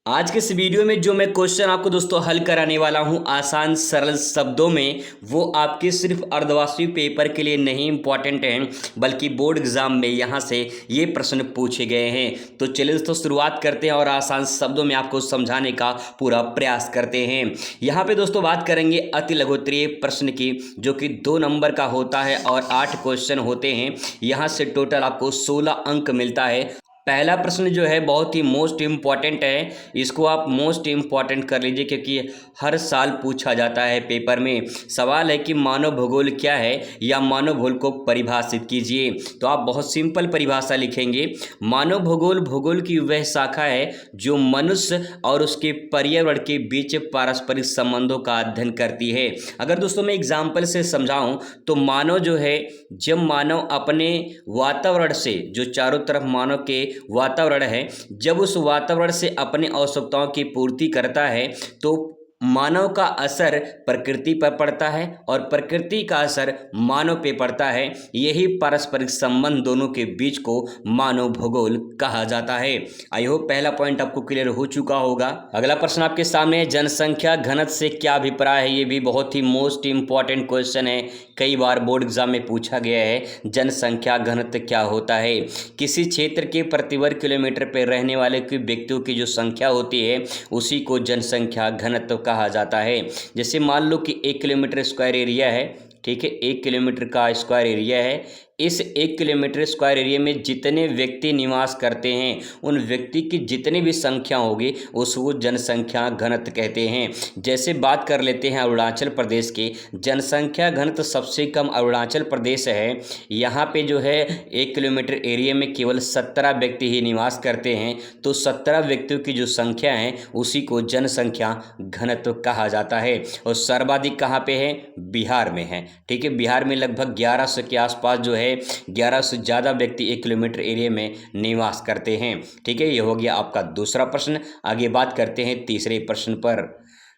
आज के इस वीडियो में जो मैं क्वेश्चन आपको दोस्तों हल कराने वाला हूं आसान सरल शब्दों में, वो आपके सिर्फ अर्धवार्षिक पेपर के लिए नहीं इंपॉर्टेंट हैं, बल्कि बोर्ड एग्जाम में यहां से ये प्रश्न पूछे गए हैं। तो चलिए दोस्तों शुरुआत करते हैं और आसान शब्दों में आपको समझाने का पूरा प्रयास करते हैं। यहाँ पे दोस्तों बात करेंगे अति लघुत्तरीय प्रश्न की, जो कि 2 नंबर का होता है और 8 क्वेश्चन होते हैं। यहाँ से टोटल आपको 16 अंक मिलता है। पहला प्रश्न जो है बहुत ही मोस्ट इम्पॉर्टेंट है, इसको आप मोस्ट इम्पॉर्टेंट कर लीजिए क्योंकि हर साल पूछा जाता है पेपर में। सवाल है कि मानव भूगोल क्या है, या मानव भूगोल को परिभाषित कीजिए। तो आप बहुत सिंपल परिभाषा लिखेंगे, मानव भूगोल भूगोल की वह शाखा है जो मनुष्य और उसके पर्यावरण के बीच पारस्परिक संबंधों का अध्ययन करती है। अगर दोस्तों मैं एग्जाम्पल से समझाऊं तो मानव जो है, जब मानव अपने वातावरण से, जो चारों तरफ मानव के वातावरण है, जब उस वातावरण से अपनी आवश्यकताओं की पूर्ति करता है तो मानव का असर प्रकृति पर पड़ता है और प्रकृति का असर मानव पे पड़ता है। यही पारस्परिक संबंध दोनों के बीच को मानव भूगोल कहा जाता है। आई होप पहला पॉइंट आपको क्लियर हो चुका होगा। अगला प्रश्न आपके सामने है, जनसंख्या घनत्व से क्या अभिप्राय है। ये भी बहुत ही मोस्ट इंपॉर्टेंट क्वेश्चन है, कई बार बोर्ड एग्जाम में पूछा गया है। जनसंख्या घनत्व क्या होता है? किसी क्षेत्र के प्रति वर्ग किलोमीटर पर रहने वाले व्यक्तियों की जो संख्या होती है उसी को जनसंख्या घनत्व कहा जाता है। जैसे मान लो कि 1 किलोमीटर स्क्वायर एरिया है, ठीक है, 1 किलोमीटर का स्क्वायर एरिया है। इस 1 किलोमीटर स्क्वायर एरिया में जितने व्यक्ति निवास करते हैं, उन व्यक्ति की जितनी भी संख्या होगी उसको जनसंख्या घनत्व कहते हैं। जैसे बात कर लेते हैं अरुणाचल प्रदेश की, जनसंख्या घनत्व सबसे कम अरुणाचल प्रदेश है। यहाँ पे जो है 1 किलोमीटर एरिया में केवल 17 व्यक्ति ही निवास करते हैं। तो 17 व्यक्तियों की जो संख्या है उसी को जनसंख्या घनत्व कहा जाता है। और सर्वाधिक कहाँ पे है? बिहार में है, ठीक है। बिहार में लगभग 1100 के आसपास जो है 1100 से ज़्यादा व्यक्ति 1 किलोमीटर एरिया में निवास करते हैं, ठीक है। ये हो गया आपका दूसरा प्रश्न। आगे बात करते हैं तीसरे प्रश्न पर।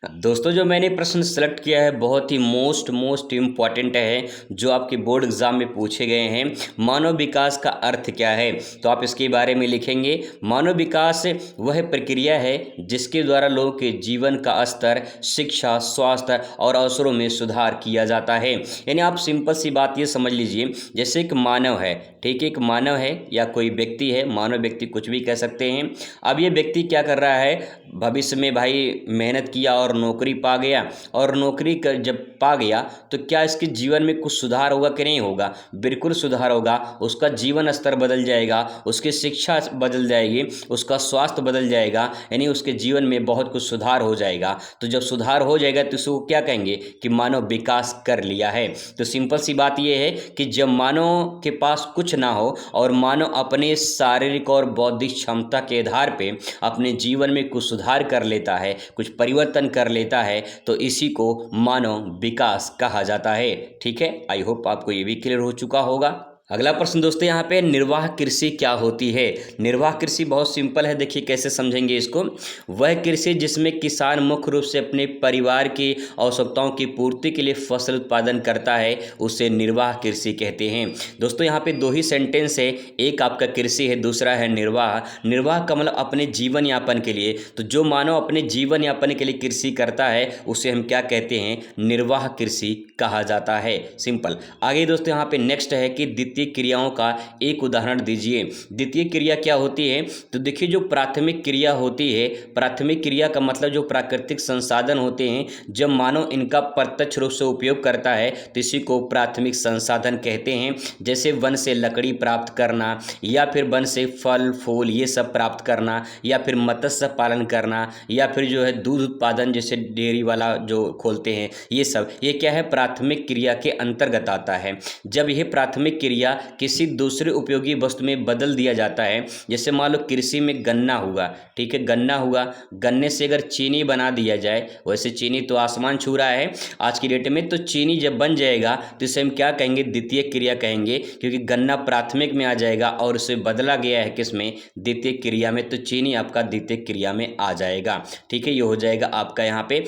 दोस्तों जो मैंने प्रश्न सेलेक्ट किया है बहुत ही मोस्ट इम्पॉर्टेंट है, जो आपके बोर्ड एग्जाम में पूछे गए हैं। मानव विकास का अर्थ क्या है? तो आप इसके बारे में लिखेंगे, मानव विकास वह प्रक्रिया है जिसके द्वारा लोगों के जीवन का स्तर, शिक्षा, स्वास्थ्य और अवसरों में सुधार किया जाता है। यानी आप सिंपल सी बात ये समझ लीजिए, जैसे एक मानव है, ठीक है, एक मानव है या कोई व्यक्ति है, मानव व्यक्ति कुछ भी कह सकते हैं। अब ये व्यक्ति क्या कर रहा है, भविष्य में भाई मेहनत किया और नौकरी पा गया, और नौकरी जब पा गया तो क्या इसके जीवन में कुछ सुधार होगा कि नहीं होगा? बिल्कुल सुधार होगा। उसका जीवन स्तर बदल जाएगा, उसकी शिक्षा बदल जाएगी, उसका स्वास्थ्य बदल जाएगा, यानी उसके जीवन में बहुत कुछ सुधार हो जाएगा। तो जब सुधार हो जाएगा तो उसको क्या कहेंगे कि मानव विकास कर लिया है। तो सिंपल सी बात यह है कि जब मानव के पास कुछ ना हो और मानव अपने शारीरिक और बौद्धिक क्षमता के आधार पे अपने जीवन में कुछ सुधार कर लेता है, कुछ परिवर्तन कर लेता है, तो इसी को मानव विकास कहा जाता है, ठीक है। आई होप आपको ये भी क्लियर हो चुका होगा। अगला प्रश्न दोस्तों यहाँ पे, निर्वाह कृषि क्या होती है? निर्वाह कृषि बहुत सिंपल है, देखिए कैसे समझेंगे इसको। वह कृषि जिसमें किसान मुख्य रूप से अपने परिवार की आवश्यकताओं की पूर्ति के लिए फसल उत्पादन करता है, उसे निर्वाह कृषि कहते हैं। दोस्तों यहाँ पे 2 ही सेंटेंस है, एक आपका कृषि है, दूसरा है निर्वाह। निर्वाह का मतलब अपने जीवन यापन के लिए। तो जो मानव अपने जीवन यापन के लिए कृषि करता है उसे हम क्या कहते हैं? निर्वाह कृषि कहा जाता है, सिंपल। आगे दोस्तों यहाँ पे नेक्स्ट है कि द्वितीय क्रियाओं का एक उदाहरण दीजिए। द्वितीय क्रिया क्या होती है? तो देखिए जो प्राथमिक क्रिया होती है, प्राथमिक क्रिया का मतलब जो प्राकृतिक संसाधन होते हैं, जब मानव इनका प्रत्यक्ष रूप से उपयोग करता है तो इसी को प्राथमिक संसाधन कहते हैं। जैसे वन से लकड़ी प्राप्त करना, या फिर वन से फल फूल ये सब प्राप्त करना, या फिर मत्स्य पालन करना, या फिर जो है दूध उत्पादन जैसे डेयरी वाला जो खोलते हैं, ये सब ये क्या है? प्राथमिक क्रिया के अंतर्गत आता है। जब यह प्राथमिक क्रिया किसी दूसरे उपयोगी वस्तु में बदल दिया जाता है, जैसे मान लो कृषि में गन्ना हुआ, ठीक है, गन्ना हुआ, गन्ने से अगर चीनी बना दिया जाए, वैसे चीनी तो आसमान छू रहा है आज की डेट में, तो चीनी जब बन जाएगा तो इसे हम क्या कहेंगे? द्वितीय क्रिया कहेंगे, क्योंकि गन्ना प्राथमिक में आ जाएगा और उसे बदला गया है किस में? द्वितीय क्रिया में। तो चीनी आपका द्वितीय क्रिया में आ जाएगा, ठीक है। ये हो जाएगा आपका यहाँ पे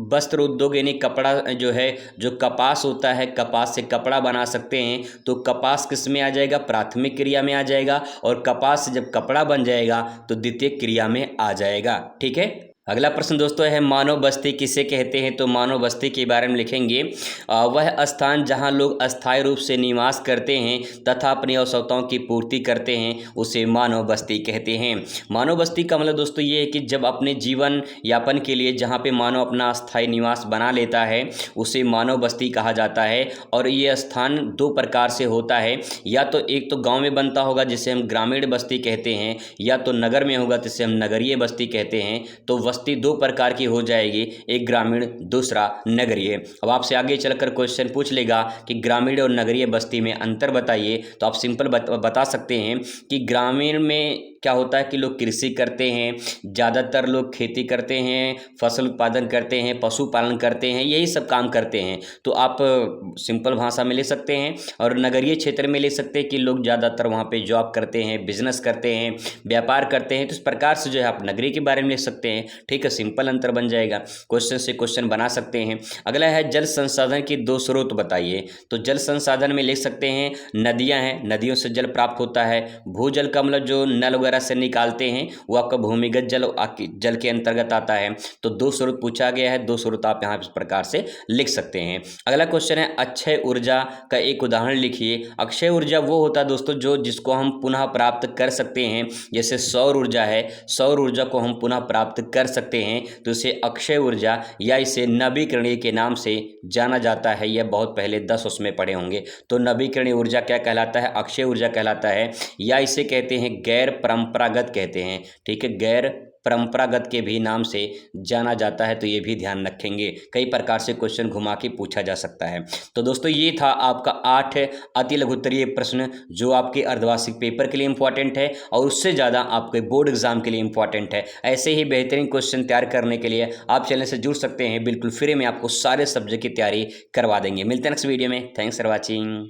वस्त्र उद्योग, यानी कपड़ा जो है, जो कपास होता है, कपास से कपड़ा बना सकते हैं, तो कपास कपास किस में आ जाएगा, प्राथमिक क्रिया में आ जाएगा, और कपास से जब कपड़ा बन जाएगा तो द्वितीयक क्रिया में आ जाएगा। ठीक है। अगला प्रश्न दोस्तों है मानव बस्ती किसे कहते हैं। तो मानव बस्ती के बारे में लिखेंगे वह स्थान जहां लोग अस्थायी रूप से निवास करते हैं तथा अपनी आवश्यकताओं की पूर्ति करते हैं उसे मानव बस्ती कहते हैं। मानव बस्ती का मतलब दोस्तों ये है कि जब अपने जीवन यापन के लिए जहां पे मानव अपना अस्थायी निवास बना लेता है उसे मानव बस्ती कहा जाता है। और ये स्थान दो प्रकार से होता है, या तो एक तो गाँव में बनता होगा जिसे हम ग्रामीण बस्ती कहते हैं, या तो नगर में होगा जिसे हम नगरीय बस्ती कहते हैं। तो बस्ती दो प्रकार की हो जाएगी, एक ग्रामीण दूसरा नगरीय। अब आपसे आगे चलकर क्वेश्चन पूछ लेगा कि ग्रामीण और नगरीय बस्ती में अंतर बताइए, तो आप सिंपल बता सकते हैं कि ग्रामीण में क्या होता है कि लोग कृषि करते हैं, ज़्यादातर लोग खेती करते हैं, फसल उत्पादन करते हैं, पशुपालन करते हैं, यही सब काम करते हैं। तो आप सिंपल भाषा में ले सकते हैं। और नगरीय क्षेत्र में ले सकते हैं कि लोग ज़्यादातर वहाँ पे जॉब करते हैं, बिजनेस करते हैं, व्यापार करते हैं। तो इस प्रकार से जो है आप नगरीय के बारे में लिख सकते हैं। ठीक है, सिंपल अंतर बन जाएगा, क्वेश्चन से क्वेश्चन बना सकते हैं। अगला है जल संसाधन की दो स्रोत बताइए। तो जल संसाधन में लिख सकते हैं नदियाँ हैं, नदियों से जल प्राप्त होता है। भूजल का मतलब जो नल वगैरह से निकालते हैं वो आपका भूमिगत जल के अंतर्गत आता है। तो दो स्रोत पूछा गया है, दो स्रोत आप यहाँ इस प्रकार से लिख सकते हैं। अगला क्वेश्चन है अक्षय ऊर्जा का एक उदाहरण लिखिए। अक्षय ऊर्जा वो होता है दोस्तों जिसको हम पुनः प्राप्त कर सकते हैं। जैसे सौर ऊर्जा है, सौर ऊर्जा को हम पुनः प्राप्त कर सकते हैं तो इसे अक्षय ऊर्जा या इसे नवीकरणीय के नाम से जाना जाता है। यह बहुत पहले 10 उसमें पढ़े होंगे। तो नवीकरणीय ऊर्जा क्या कहलाता है, अक्षय ऊर्जा कहलाता है, या इसे कहते हैं गैर परंपरागत कहते हैं। ठीक है, गैर परंपरागत के भी नाम से जाना जाता है। तो ये भी ध्यान रखेंगे, कई प्रकार से क्वेश्चन घुमा के पूछा जा सकता है। तो दोस्तों ये था आपका 8 अति लघु उत्तरीय प्रश्न जो आपके अर्धवार्षिक पेपर के लिए इंपॉर्टेंट है और उससे ज़्यादा आपके बोर्ड एग्जाम के लिए इंपॉर्टेंट है। ऐसे ही बेहतरीन क्वेश्चन तैयार करने के लिए आप चैनल से जुड़ सकते हैं, बिल्कुल फ्री में आपको सारे सब्जेक्ट की तैयारी करवा देंगे। मिलते हैं नेक्स्ट वीडियो में। Thanks for watching.